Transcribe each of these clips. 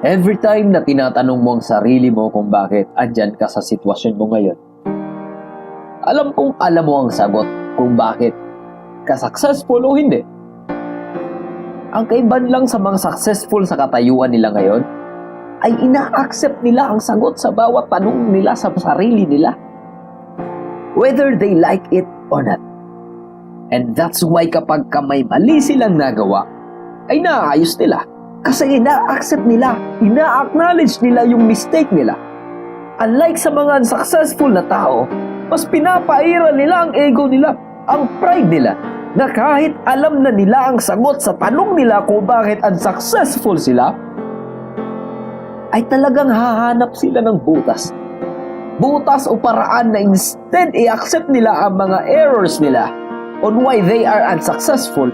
Every time na tinatanong mo ang sarili mo kung bakit andyan ka sa sitwasyon mo ngayon, alam kong alam mo ang sagot kung bakit ka successful o hindi. Ang kaiban lang sa mga successful sa katayuan nila ngayon ay ina-accept nila ang sagot sa bawat tanong nila sa sarili nila, whether they like it or not. And that's why kapag may mali silang nagawa, ay naayos nila. Kasi ina-accept nila, ina-acknowledge nila yung mistake nila. Unlike sa mga unsuccessful na tao, mas pinapairal nila ang ego nila, ang pride nila, na kahit alam na nila ang sagot sa tanong nila kung bakit unsuccessful sila, ay talagang hahanap sila ng butas. Butas o paraan na instead i-accept nila ang mga errors nila on why they are unsuccessful,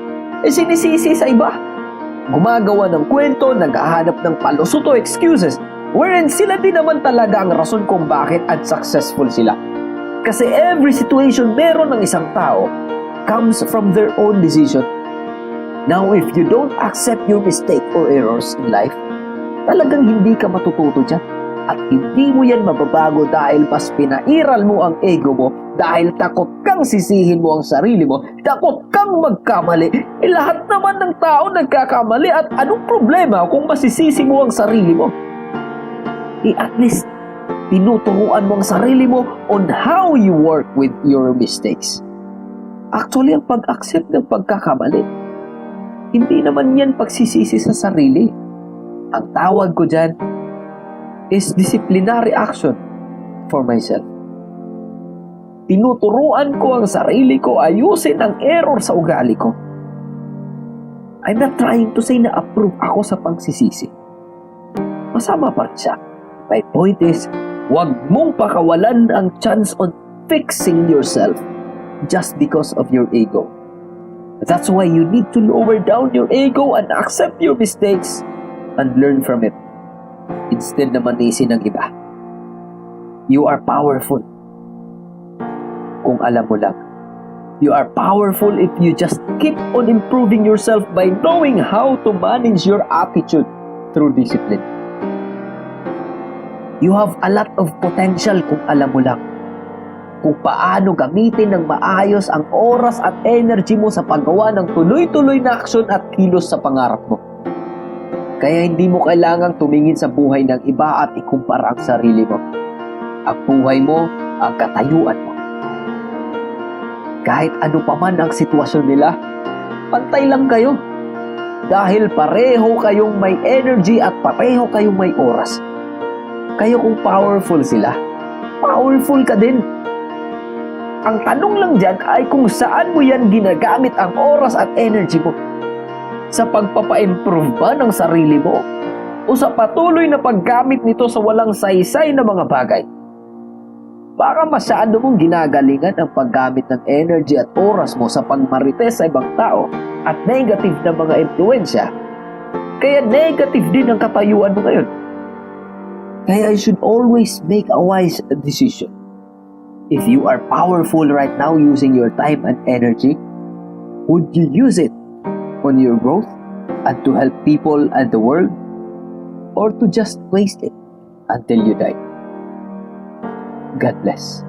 sinisisi sa iba. Gumagawa ng kwento, naghahanap ng palusot o excuses, wherein sila din naman talaga ang rason kung bakit unsuccessful sila. Kasi every situation meron ng isang tao comes from their own decision. Now, if you don't accept your mistake or errors in life, talagang hindi ka matututo dyan. At hindi mo yan mababago dahil mas pinairal mo ang ego mo, dahil takot kang sisihin mo ang sarili mo, takot kang magkamali. Lahat naman ng tao nagkakamali, at anong problema kung masisisi mo ang sarili mo? At least, tinuturuan mo ang sarili mo on how you work with your mistakes. Actually, ang pag-accept ng pagkakamali, hindi naman yan pagsisisi sa sarili. Ang tawag ko dyan is disciplinary action for myself. Tinuturuan ko ang sarili ko ayusin ang error sa ugali ko. I'm not trying to say na approve ako sa pagsisisi. Masama pa siya. My point is, huwag mong pakawalan ang chance on fixing yourself just because of your ego. That's why you need to lower down your ego and accept your mistakes and learn from it, instead na manisin ng iba. You are powerful. Kung alam mo lang, you are powerful if you just keep on improving yourself by knowing how to manage your attitude through discipline. You have a lot of potential kung alam mo lang kung paano gamitin ng maayos ang oras at energy mo sa paggawa ng tuloy-tuloy na aksyon at kilos sa pangarap mo. Kaya hindi mo kailangang tumingin sa buhay ng iba at ikumpara ang sarili mo. Ang buhay mo, ang katayuan mo. Kahit ano pa man ang sitwasyon nila, pantay lang kayo. Dahil pareho kayong may energy at pareho kayong may oras. Kayo kung powerful sila, powerful ka din. Ang tanong lang dyan ay kung saan mo yan ginagamit ang oras at energy mo. Sa pagpapa-improve ba ng sarili mo? O sa patuloy na paggamit nito sa walang saysay na mga bagay? Baka masyado mong ginagalingan ang paggamit ng energy at oras mo sa pagmarites sa ibang tao at negative na mga impluensya. Kaya negative din ang katayuan mo ngayon. Kaya you should always make a wise decision. If you are powerful right now using your time and energy, would you use it on your growth and to help people and the world, or to just waste it until you die? God bless.